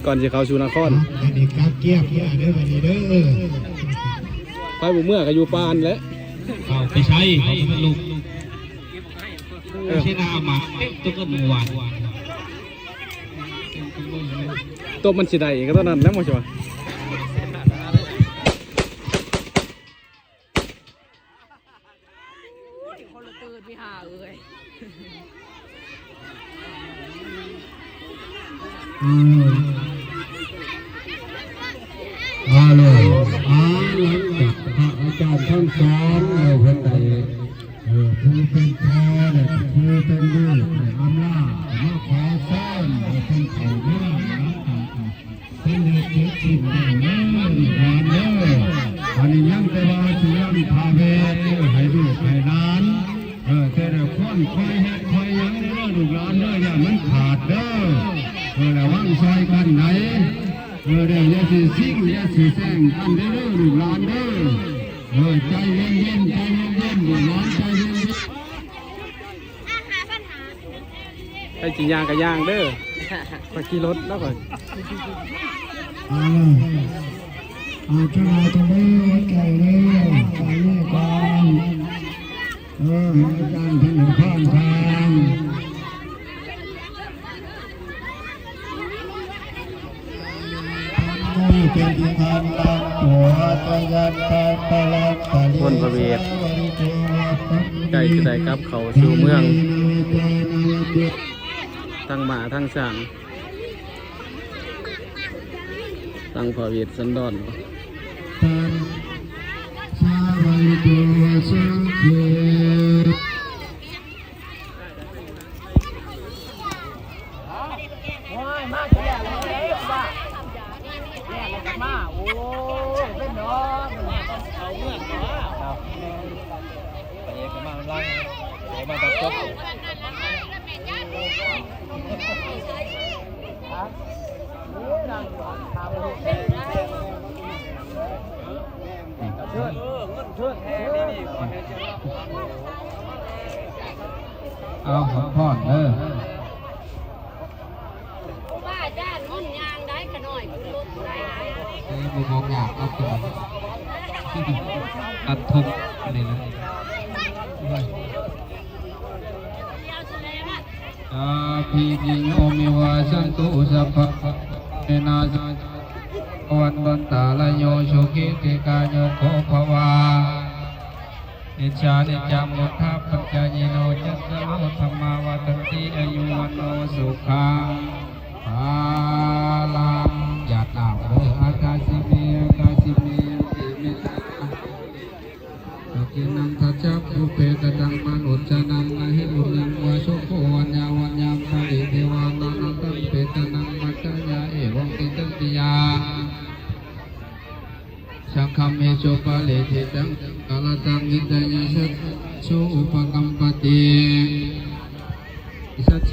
ก่อนจะเข้าสู่นครอันนี้กาเกียบเด้อวันนี้เด้อไปบุเมื่อก็อยู่ปานแล้วเขาไปใช้เขาไม่ลุกใช่น้ำมาตุ๊กตาหมูหวานตัวมันสิได้ก็ตอนนั้นแล้วมั้งใช่ไหมคนละตื่นไม่หาเลยเลยหลังจากพระอาจารย์ท่านสอนคนใดผู้เป็นพ่อเนี่ยผู้เป็นลูกเนี่ยอำนาจมาขอสร้างเป็นเขาเมื่อเป็นเด็กเด็กที่บ้านเมื่องานเมื่ออันนี้ยังแต่ว่าสิยังพาเวทให้ลูกให้หลานแต่ละคนคอยเฮ็ดคอยยังเด้อลูกหลานเด้ออย่ามันขาดเด้อระวังซอยกันไหนเดี๋ยวอย่าสิซิ่งอย่าสิแซงกันเด้อลูกหลานเด้อใจเย็นเย็นใจเย็นเย็นลูกหลานใจเย็นไปจียางกับยางเด้อไปขี่รถแล้วก่อนช่วยมาตรงนี้ไก่เร็วไก่เร็วก่อนอาจารย์ท่านข้างทางเป็นทางลำตัวตะยันตะตะลักตะลิคนประเวทไก่จะได้กลับเขาสู่เมืองทั้งหมาทั้งสังทั้งพระเวทสันดอนมาเที่ยวเลยบ้าแย่เลยกันมาโอ้เป็นน้องเอาเมื่อก่อนครับไปเองกันมามันล่างไปมาตัดจบเอาขอพอดบ้าจ้านุ่นยางได้ขน่อยคือรถได้มีมองอยากเอาตัวตัดทุกอะไรนะพีนิโอมิวาสันตุสัพพะเนนาวันบันตาลโยโชกิเตกาโยโคภวานิชานิจามุทัพปัญญายโนจัสสโลธรรมาวตันติอายุวันโนสุขังภาลังญาตินามอากาศิเมติเมตากินังทัจจภูเปตตังมนุจนังนะหิบุญยังวะโชโควัญญาวัญญามปริเทวานังตังเปตนังมัจจยาเอวังติตังติยาสังฆเมโชปะเลทิตังกาลตังนิตยะสัจโชอุปกัมปติ